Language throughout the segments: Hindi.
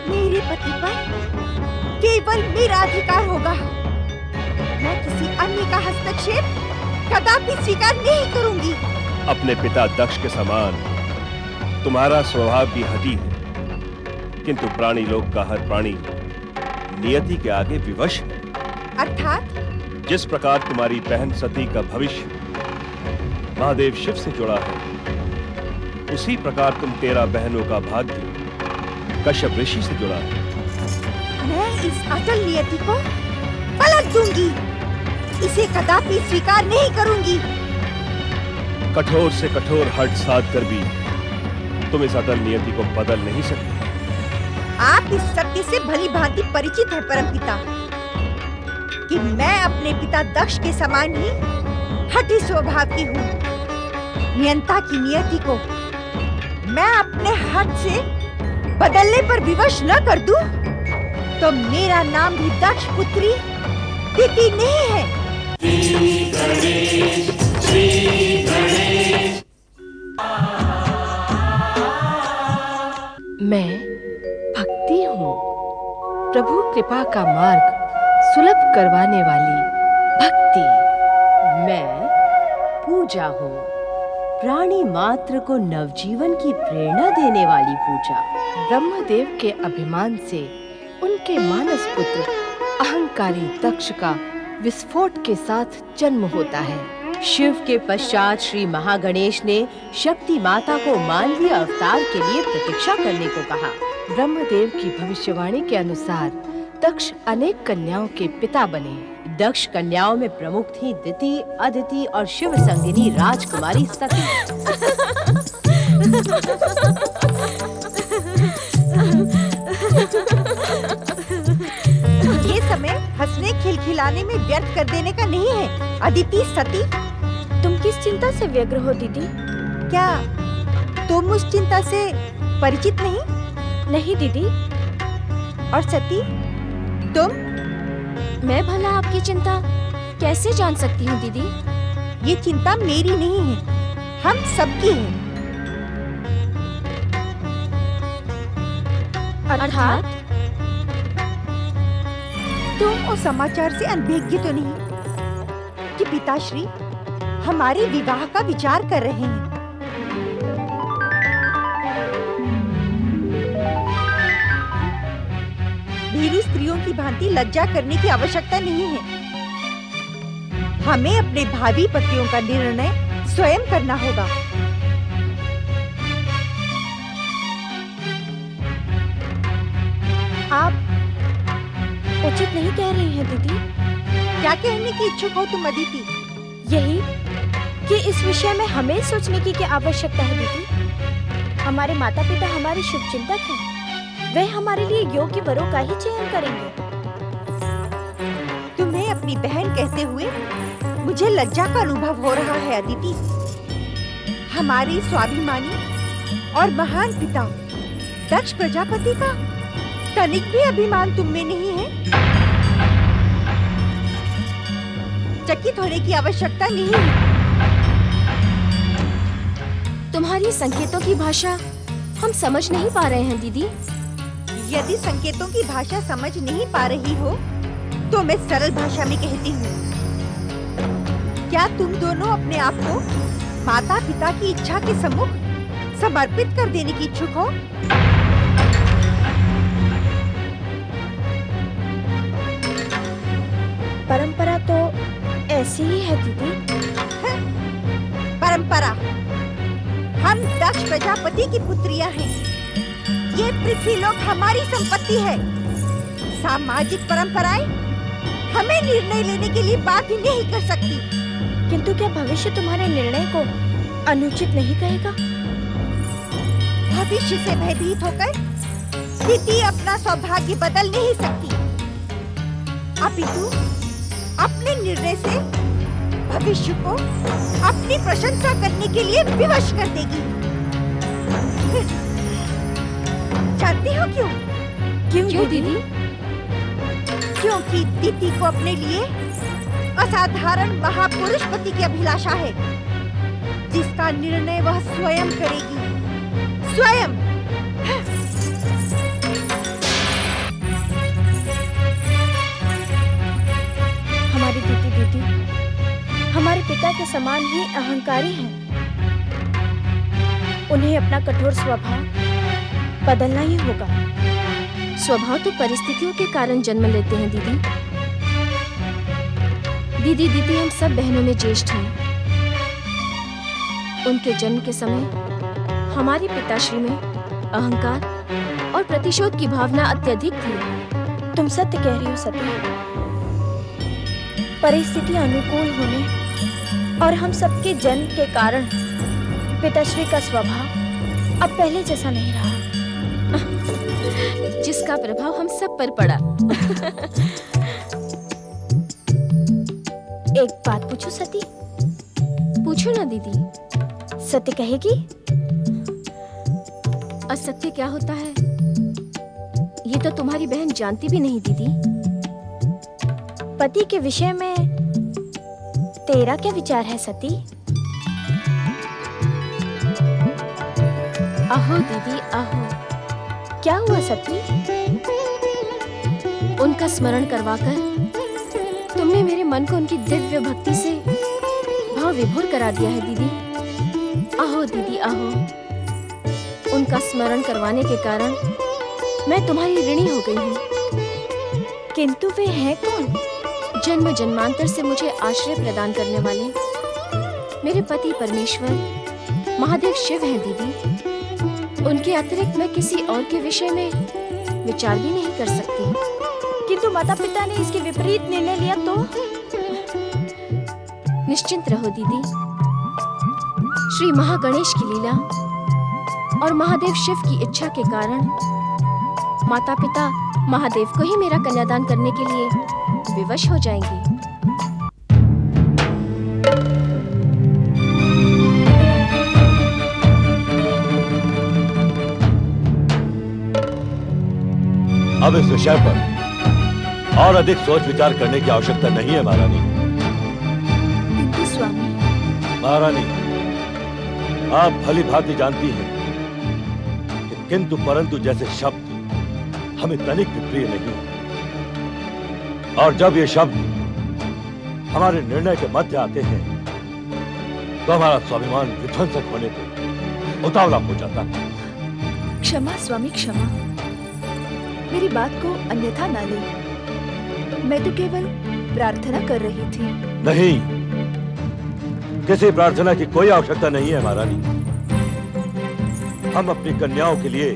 मेरे पति पर केवल मेरा अधिकार होगा। मैं किसी अन्य का हस्तक्षेप कदापि स्वीकार नहीं करूंगी। अपने पिता दक्ष के समान तुम्हारा स्वभाव भी हठी है, किंतु प्राणी लोक का हर प्राणी नियति के आगे विवश है। अर्थात जिस प्रकार तुम्हारी बहन सती का भविष्य महादेव शिव से जुड़ा है, उसी प्रकार तुम 13 बहनों का भाग्य कश्यप ऋषि से जुड़ा है। मैं इस अटल नियति को पलट दूंगी, इसे कदापि स्वीकार नहीं करूंगी। कठोर से कठोर हठ साध कर भी तुम इस अटल नियति को बदल नहीं सकते। आप इस सत्य से भली भांति परिचित हैं परमपिता कि मैं अपने पिता दक्ष के समान ही हठी स्वभाव की हूँ। नियंता की नियति को मैं अपने हाथ से बदलने पर विवश न कर दूं, तो मेरा नाम भी दक्ष पुत्री दिति नहीं है। श्री गणेश, श्री गणेश। मैं भक्ति हूँ, प्रभु कृपा का मार्ग सुलभ करवाने वाली भक्ति। मैं पूजा हूँ, प्राणी मात्र को नवजीवन की प्रेरणा देने वाली पूजा। ब्रह्मदेव के अभिमान से उनके मानस पुत्र अहंकारी दक्ष का विस्फोट के साथ जन्म होता है। शिव के पश्चात श्री महागणेश ने शक्ति माता को मानवीय अवतार के लिए प्रतीक्षा करने को कहा। ब्रह्मदेव की भविष्यवाणी के अनुसार दक्ष अनेक कन्याओं के पिता बने। दक्ष कन्याओं में प्रमुख थी दिति, अदिति और शिव संगिनी राजकुमारी सती। ये समय हंसने खिलखिलाने में व्यर्थ कर देने का नहीं है। अदिति, सती, तुम किस चिंता से व्यग्र हो दीदी? क्या तुम उस चिंता से परिचित नहीं? नहीं दीदी। और सती, तुम? मैं भला आपकी चिंता कैसे जान सकती हूँ दीदी? ये चिंता मेरी नहीं है, हम सबकी है। अर्थात तुम उस समाचार से अनभिज्ञ तो नहीं कि पिताश्री हमारे विवाह का विचार कर रहे हैं? भीरू स्त्रियों की भांति लज्जा करने की आवश्यकता नहीं है। हमें अपने भावी पतियों का निर्णय स्वयं करना होगा। आप उचित नहीं कह रही हैं दीदी। क्या कहने की इच्छुक हो तुम अदिति? यही कि इस विषय में हमें सोचने की क्या आवश्यकता है दीदी। हमारे माता पिता हमारे शुभचिंतक हैं, वे हमारे लिए योग्य वरों का ही चयन करेंगे। तुम्हें अपनी बहन कहते हुए मुझे लज्जा का अनुभव हो रहा है अदिति। हमारे स्वाभिमानी और महान पिता दक्ष प्रजापति का तनिक भी अभिमान तुम में नहीं है। चकित होने की आवश्यकता नहीं है। तुम्हारी संकेतों की भाषा हम समझ नहीं पा रहे हैं दीदी। यदि संकेतों की भाषा समझ नहीं पा रही हो तो मैं सरल भाषा में कहती हूँ। क्या तुम दोनों अपने आप को माता पिता की इच्छा के सम्मुख समर्पित कर देने की इच्छुक हो? परंपरा तो ऐसी ही है दीदी। परंपरा? हम दक्ष प्रजापति की पुत्रियां हैं। ये पृथ्वीलोक हमारी संपत्ति है। सामाजिक परंपराएं हमें निर्णय लेने के लिए बाध्य नहीं कर सकती। किंतु क्या भविष्य तुम्हारे निर्णय को अनुचित नहीं कहेगा? भविष्य से भयभीत होकर स्थिति अपना सौभाग्य बदल नहीं सकती, अपितु अपने निर्णय से भविष्य को अपनी प्रशंसा करने के लिए विवश कर देगी। जानती हो क्यों? क्यों दीदी? क्योंकि दिति को अपने लिए असाधारण महापुरुष पति की अभिलाषा है, जिसका निर्णय वह स्वयं करेगी। स्वयं। के समान ही अहंकारी हैं। उन्हें अपना कठोर स्वभाव बदलना ही होगा। स्वभाव तो परिस्थितियों के कारण जन्म लेते हैं दीदी। दीदी हम सब बहनों में ज्येष्ठ हैं। उनके जन्म के समय हमारे पिताश्री में अहंकार और प्रतिशोध की भावना अत्यधिक थी। तुम सत्य कह रही हो सती। परिस्थिति अनुकूल होने और हम सबके जन्म के कारण पिताश्री का स्वभाव अब पहले जैसा नहीं रहा, जिसका प्रभाव हम सब पर पड़ा। एक बात पूछूं सती? पूछो ना दीदी। सत्य कहेगी? असत्य क्या होता है ये तो तुम्हारी बहन जानती भी नहीं दीदी। पति के विषय में तेरा क्या विचार है सती? आहो दीदी आहो। क्या हुआ सती? उनका स्मरण करवाकर तुमने मेरे मन को उनकी दिव्य भक्ति से भाव विभोर करा दिया है दीदी। आहो दीदी आहो। उनका स्मरण करवाने के कारण मैं तुम्हारी ऋणी हो गई हूँ। किंतु वे हैं कौन? जन्म जन्मांतर से मुझे आश्रय प्रदान करने वाले मेरे पति परमेश्वर महादेव शिव हैं दीदी। उनके अतिरिक्त मैं किसी और के विषय में विचार भी नहीं कर सकती। किंतु माता पिता ने इसके विपरीत निर्णय लिया तो? निश्चिंत रहो दीदी। श्री महागणेश की लीला और महादेव शिव की इच्छा के कारण माता पिता महादेव को ही मेरा कन्यादान करने के लिए विवश हो जाएंगे। अब इस विषय पर और अधिक सोच विचार करने की आवश्यकता नहीं है महारानी। किंतु स्वामी। महारानी, आप भली भांति जानती हैं कि किंतु परंतु जैसे शब्द हमें तनिक भी प्रिय नहीं, और जब ये शब्द हमारे निर्णय के मध्य आते हैं तो हमारा स्वाभिमान विध्वंसक होने को उतावला हो जाता है। क्षमा स्वामी क्षमा, मेरी बात को अन्यथा ना ले। मैं तो केवल प्रार्थना कर रही थी। नहीं, किसी प्रार्थना की कोई आवश्यकता नहीं है महारानी। हम अपनी कन्याओं के लिए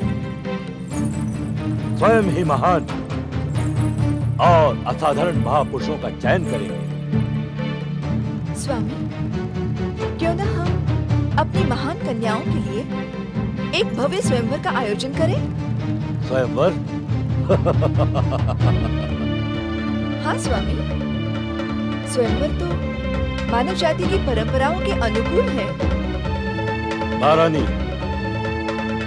स्वयं ही महान और असाधारण महापुरुषों का चयन करेंगे। स्वामी, क्यों ना हम अपनी महान कन्याओं के लिए एक भव्य स्वयंवर का आयोजन करें? स्वयंवर? हाँ स्वामी, स्वयंवर तो मानव जाति की परंपराओं के अनुकूल है। महारानी,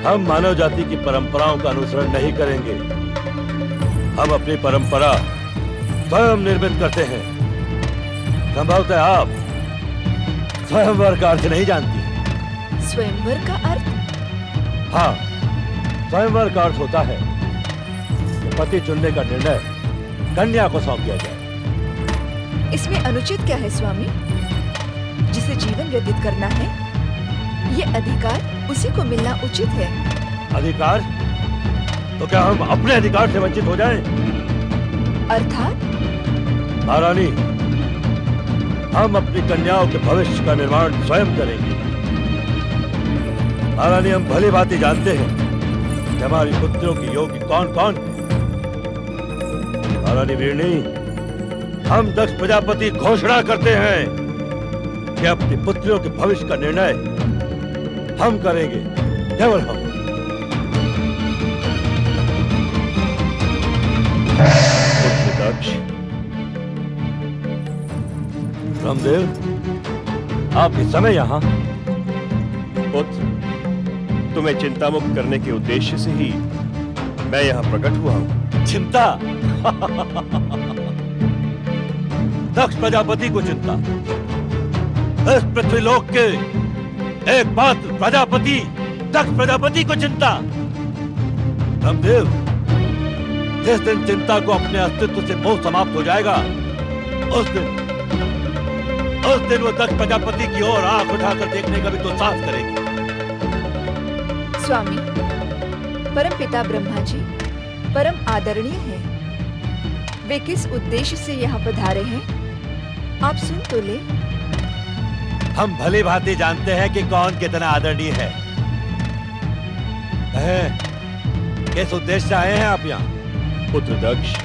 हम मानव जाति की परंपराओं का अनुसरण नहीं करेंगे। हम अपनी परंपरा स्वयं निर्मित करते हैं। संभवतः आप स्वयंवर का अर्थ नहीं जानती। स्वयंवर का अर्थ? हाँ, स्वयंवर का अर्थ होता है कि पति चुनने का निर्णय कन्या को सौंप दिया जाए। इसमें अनुचित क्या है स्वामी? जिसे जीवन व्यतीत करना है, ये अधिकार उसी को मिलना उचित है। अधिकार? तो क्या हम अपने अधिकार से वंचित हो जाएं? अर्थात? महारानी, हम अपनी कन्याओं के भविष्य का निर्माण स्वयं करेंगे। महारानी, हम भली भांति जानते हैं कि हमारी पुत्रों की योग्य कौन कौन है। महारानी वीरनी, हम दक्ष प्रजापति घोषणा करते हैं कि अपनी पुत्रियों के भविष्य का निर्णय हम करेंगे, केवल हम। पुत्र दक्ष। रामदेव, आप इस समय यहाँ? पुत्र, तुम्हें चिंतामुक्त करने के उद्देश्य से ही मैं यहाँ प्रकट हुआ हूँ। चिंता? दक्ष प्रजापति को चिंता? इस पृथ्वीलोक के एकमात्र प्रजापति दक्ष प्रजापति को चिंता? रामदेव, जिस दिन चिंता को अपने अस्तित्व से मोह समाप्त हो जाएगा, उस दिन उस दिन वो दक्ष प्रजापति की ओर आंख उठाकर देखने का भी तो साहस करेगी। स्वामी, परम पिता ब्रह्मा जी परम आदरणीय हैं। वे किस उद्देश्य से यहाँ पधारे हैं, आप सुन तो ले। हम भली भांति जानते हैं कि कौन कितना आदरणीय है। किस उद्देश्य से आए हैं आप यहाँ? पुत्र दक्ष,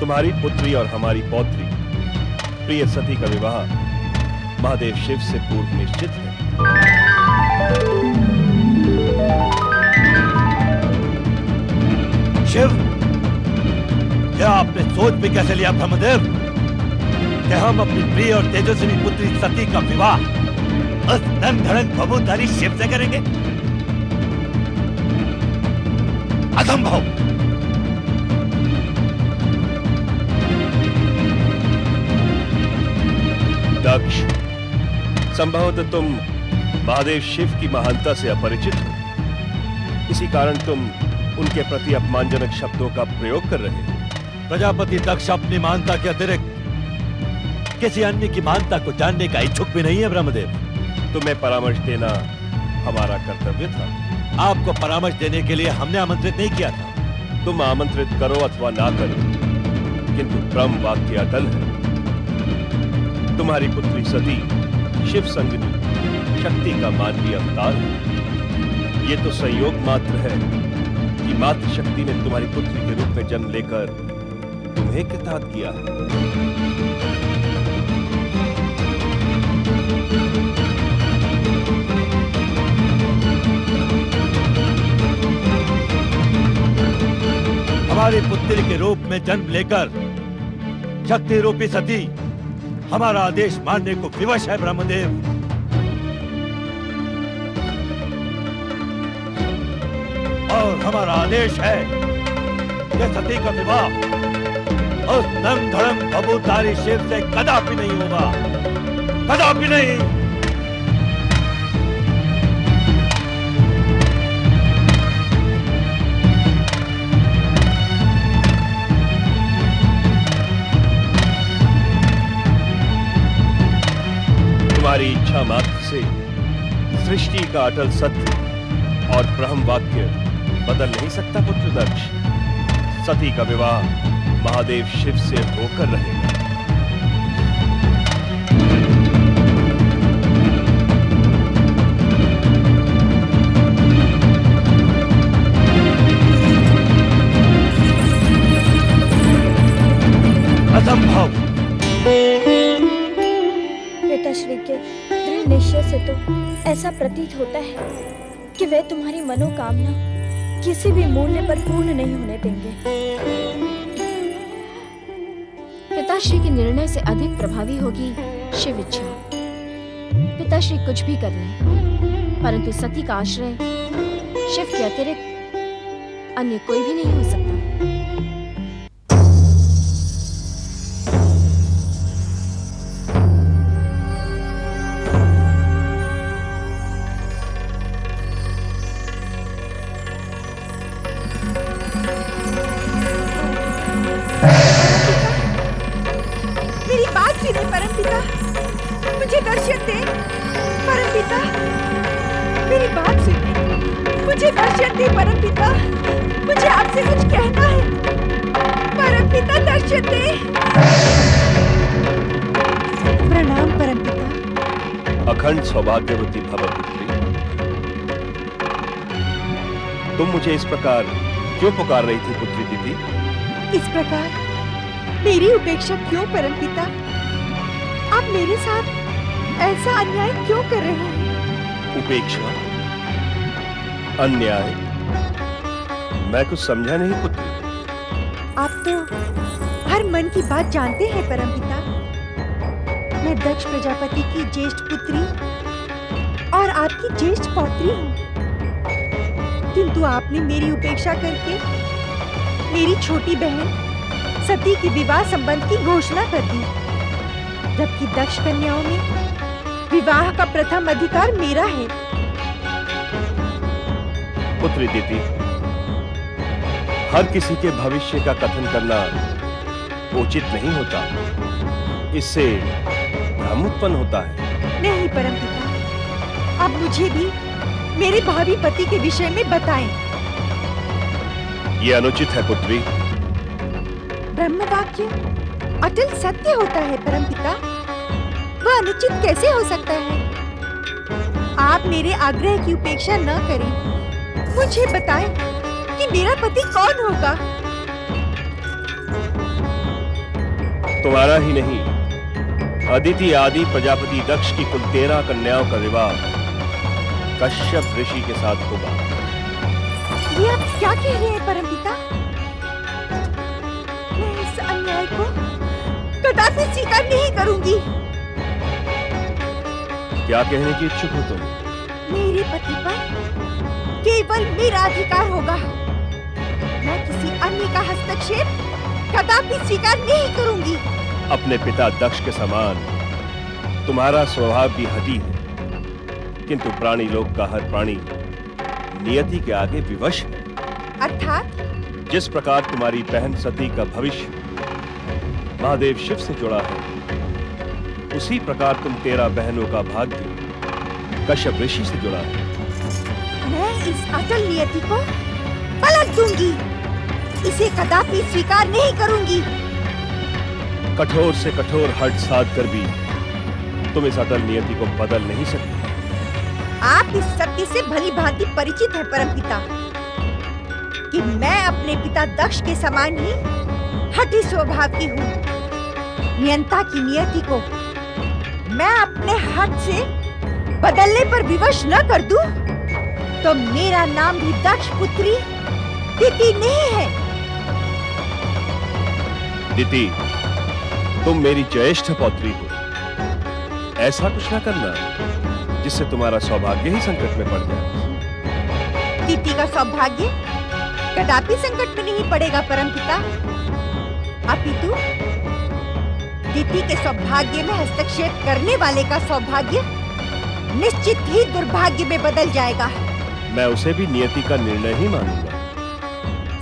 तुम्हारी पुत्री और हमारी पौत्री प्रिय सती का विवाह महादेव शिव से पूर्व निश्चित है। शिव, क्या आपने सोच भी कैसे लिया ब्रह्मदेव कि हम अपनी प्रिय और तेजस्वी पुत्री सती का विवाह उस धन-धड़क भभूधारी शिव से करेंगे? असंभव। दक्ष, संभवतः तुम महादेव शिव की महानता से अपरिचित हो, इसी कारण तुम उनके प्रति अपमानजनक शब्दों का प्रयोग कर रहे हो। प्रजापति दक्ष अपनी महानता के अतिरिक्त किसी अन्य की महानता को जानने का इच्छुक भी नहीं है ब्रह्मदेव। तुम्हें परामर्श देना हमारा कर्तव्य था। आपको परामर्श देने के लिए हमने आमंत्रित नहीं किया था। तुम आमंत्रित करो अथवा ना करो, किंतु ब्रह्म वाक्य अटल है। तुम्हारी पुत्री सती शिव संगिनी शक्ति का मानवीय अवतार है। ये तो संयोग मात्र है कि मातृ शक्ति ने तुम्हारी पुत्री के रूप में जन्म लेकर तुम्हें कृतार्थ किया है। हमारी पुत्री के रूप में जन्म लेकर शक्ति रूपी सती हमारा आदेश मानने को विवश है ब्रह्मदेव। और हमारा आदेश है कि सती का विवाह उस धम-धड़म भभूधारी शिव से कदापि नहीं होगा, कदापि नहीं। तुम्हारी इच्छा मात्र से सृष्टि का अटल सत्य और ब्रह्म वाक्य बदल नहीं सकता पुत्र दक्ष। सती का विवाह महादेव शिव से होकर रहेगा। असंभव। पिताश्री के दृढ़ निश्चय से तो ऐसा प्रतीत होता है कि वे तुम्हारी मनोकामना किसी भी मूल्य पर पूर्ण नहीं होने देंगे। पिताश्री के निर्णय से अधिक प्रभावी होगी शिव इच्छा। पिताश्री कुछ भी कर लें, परंतु सती का आश्रय शिव के अतिरिक्त अन्य कोई भी नहीं हो सकता। मेरी बात सुनिए परमपिता, मुझे दर्शन दे। परमपिता, मेरी बात सुनिए, मुझे दर्शन दे। परमपिता, मुझे आपसे कुछ कहना है। परमपिता, दर्शन दे। प्रणाम परमपिता। अखंड सौभाग्यवती भव पुत्री। तुम मुझे इस प्रकार क्यों पुकार रही थी पुत्री दीदी? इस प्रकार मेरी उपेक्षा क्यों परमपिता? आप मेरे साथ ऐसा अन्याय क्यों कर रहे हैं? उपेक्षा? अन्याय? मैं कुछ समझा नहीं पुत्री। आप तो हर मन की बात जानते हैं परमपिता। मैं दक्ष प्रजापति की ज्येष्ठ पुत्री और आपकी ज्येष्ठ पौत्री हूँ, किंतु आपने मेरी उपेक्षा करके मेरी छोटी बहन सती की विवाह संबंध की घोषणा कर दी, जबकि दक्ष कन्याओं में विवाह का प्रथम अधिकार मेरा है। पुत्री दीदी, हर किसी के भविष्य का कथन करना उचित नहीं होता। इससे भ्रम उत्पन्न होता है। नहीं परमपिता, अब मुझे भी मेरे भावी पति के विषय में बताएं। ये अनुचित है पुत्री। ब्रह्मवाक्य अटल सत्य होता है परमपिता, वह अनुचित कैसे हो सकता है? आप मेरे आग्रह की उपेक्षा न करें, मुझे बताएं कि मेरा पति कौन होगा। तुम्हारा ही नहीं, अदिति आदि प्रजापति दक्ष की कुल 13 कन्याओं का विवाह कश्यप ऋषि के साथ होगा। ये आप क्या कह रहे हैं परमपिता? मैं इस अन्याय को कदापि स्वीकार नहीं करूंगी। क्या कहने की इच्छुक हो तुम? मेरे पति पर केवल मेरा अधिकार होगा। मैं किसी अन्य का हस्तक्षेप कदापि स्वीकार नहीं करूंगी। अपने पिता दक्ष के समान तुम्हारा स्वभाव भी हठी है, किंतु प्राणी लोक का हर प्राणी नियति के आगे विवश है। अर्थात जिस प्रकार तुम्हारी बहन सती का भविष्य महादेव शिव से जुड़ा है, उसी प्रकार तुम 13 बहनों का भाग्य कश्यप ऋषि से जुड़ा है। मैं इस अटल नियति को पलट दूंगी, इसे कदापि स्वीकार नहीं करूंगी। कठोर से कठोर हठ साध कर भी तुम इस अटल नियति को बदल नहीं सकते। आप इस सत्य से भली भांति परिचित हैं परमपिता कि मैं अपने पिता दक्ष के समान ही हठी स्वभाव की हूँ। नियंता की नियति को मैं अपने हठ से बदलने पर विवश न कर दूं, तो मेरा नाम भी दक्ष पुत्री दिति नहीं है। दिति, तुम मेरी ज्येष्ठ पौत्री हो। ऐसा कुछ न करना जिससे तुम्हारा सौभाग्य ही संकट में पड़ जाए। दिति का सौभाग्य कदापि संकट में नहीं पड़ेगा परमपिता, अपितु दिति के सौभाग्य में हस्तक्षेप करने वाले का सौभाग्य निश्चित ही दुर्भाग्य में बदल जाएगा। मैं उसे भी नियति का निर्णय ही मानूंगा।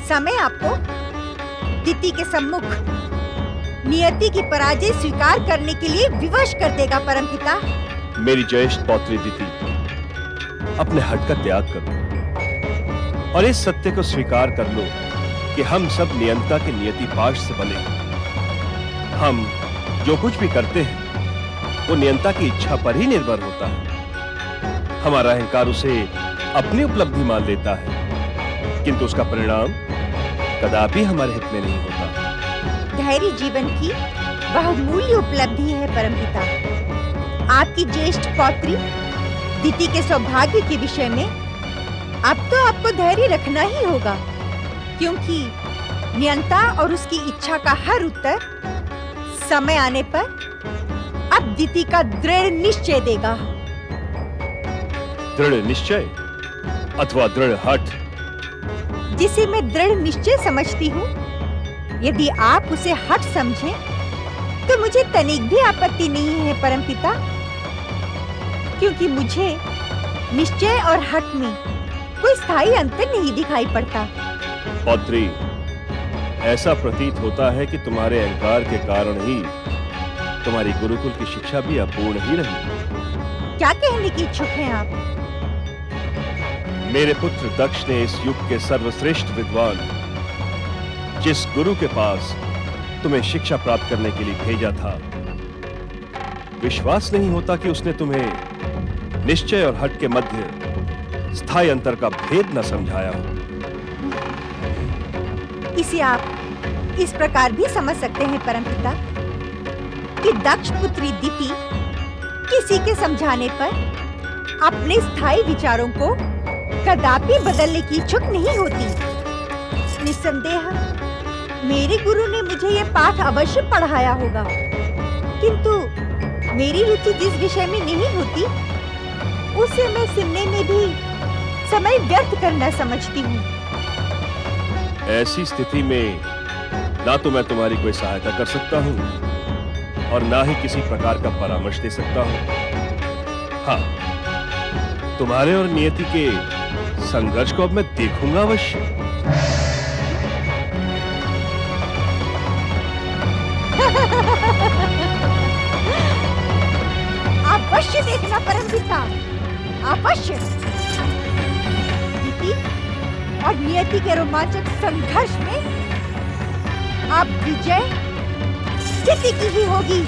समय आपको दिति के सम्मुख नियति की पराजय स्वीकार करने के लिए विवश कर देगा परमपिता। मेरी ज्येष्ठ पौत्री दिति, अपने हठ का त्याग करो और इस सत्य को स्वीकार कर लो कि हम सब नियंता के नियति पाश से बने हैं। हम जो कुछ भी करते हैं वो नियंता की इच्छा पर ही निर्भर होता है। हमारा अहंकार उसे अपनी उपलब्धि मान लेता है, किंतु उसका परिणाम कदापि हमारे हित में नहीं होता। धैर्य जीवन की बहुमूल्य उपलब्धि है परमपिता। आपकी ज्येष्ठ पौत्री दिति के सौभाग्य के विषय में अब तो आपको धैर्य रखना ही होगा, क्योंकि नियंता और उसकी इच्छा का हर उत्तर समय आने पर अब दिति का दृढ़ निश्चय देगा। दृढ़ निश्चय अथवा दृढ़ हठ, जिसे मैं दृढ़ निश्चय समझती हूँ, यदि आप उसे हठ समझें तो मुझे तनिक भी आपत्ति नहीं है परमपिता, क्योंकि मुझे निश्चय और हठ में कोई स्थायी अंतर नहीं दिखाई पड़ता। पौत्री, ऐसा प्रतीत होता है कि तुम्हारे अहंकार के कारण ही तुम्हारी गुरुकुल की शिक्षा भी अपूर्ण ही रही। क्या कहने की इच्छुक हैं आप? मेरे पुत्र दक्ष ने इस युग के सर्वश्रेष्ठ विद्वान जिस गुरु के पास तुम्हें शिक्षा प्राप्त करने के लिए भेजा था, विश्वास नहीं होता कि उसने तुम्हें निश्चय और हठ के मध्य स्थायी अंतर का भेद न समझाया हो। इसे आप इस प्रकार भी समझ सकते हैं परमपिता कि दक्ष पुत्री दिति किसी के समझाने पर अपने स्थायी विचारों को कदापि बदलने की इच्छुक नहीं होती। निस्संदेह मेरे गुरु ने मुझे यह पाठ अवश्य पढ़ाया होगा, किंतु मेरी रुचि जिस विषय में नहीं होती उसे मैं सुनने में भी समय व्यर्थ करना समझती हूँ। ऐसी स्थिति में ना तो मैं तुम्हारी कोई सहायता कर सकता हूँ और ना ही किसी प्रकार का परामर्श दे सकता हूँ। हाँ, तुम्हारे और नियति के संघर्ष को अब मैं देखूंगा अवश्य। अवश्य। नीति और नियति के रोमांचक संघर्ष में अब विजय तिथि की ही होगी,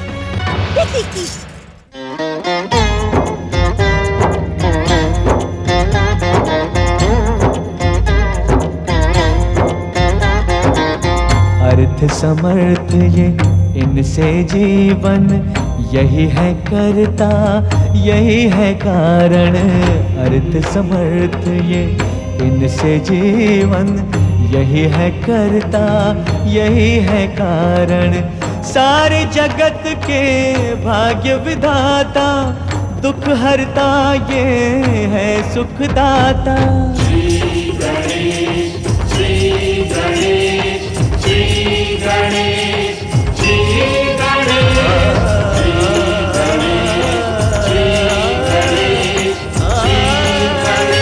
तिथि की। अर्थ समर्थ ये इनसे जीवन, यही है करता यही है कारण। अर्थ समर्थ ये इनसे जीवन, यही है करता यही है कारण। सारे जगत के भाग्य विधाता, दुख हरता ये है सुखदाता। श्री गणेश श्री गणेश श्री गणेश श्री गणेश श्री गणेश श्री गणेश श्री गणेश।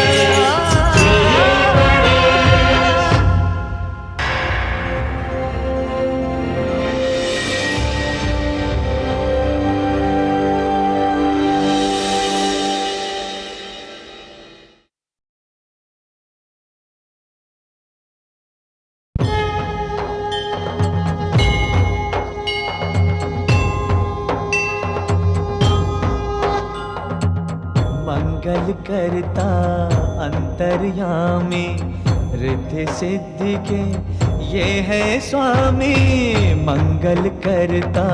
मंगल करता अंतर्यामी, रिद्धि सिद्धि के ये है स्वामी। मंगल करता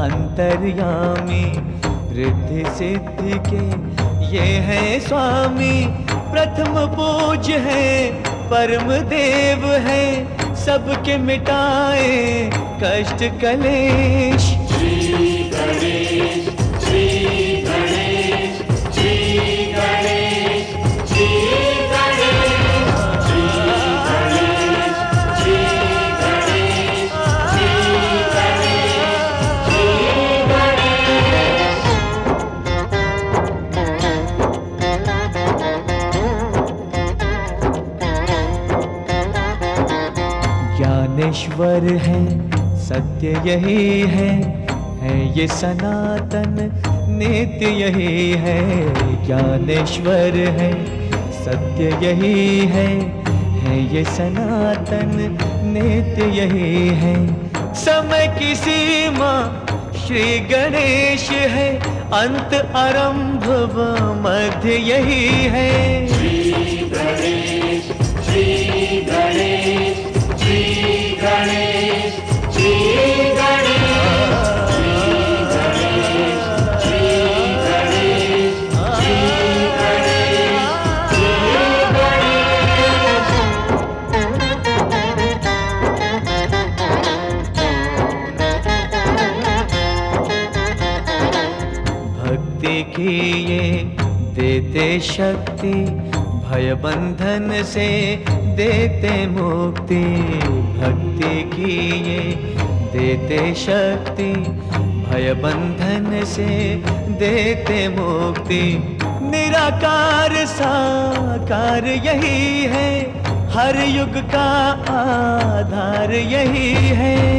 अंतर्यामी, रिद्धि सिद्धि के ये है स्वामी। प्रथम पूज्य है परम देव है, सबके मिटाए कष्ट कलेश। श्री गणेश श्री गणेश श्री गणेश श्री गणेश श्री गणेश श्री गणेश श्री गणेश श्री गणेश। ज्ञानेश्वर है सत्य यही है ये सनातन नित्य यही है। ज्ञानेश्वर है सत्य यही है ये सनातन नित्य यही है। समय की सीमा श्री गणेश है, अंत आरंभ व मध्य यही है। श्री गणेश श्री गणेश श्री गणेश श्री गणेश की ये देते शक्ति, भय बंधन से देते मुक्ति। भक्ति की ये देते शक्ति, भय बंधन से देते मुक्ति। निराकार साकार यही है, हर युग का आधार यही है।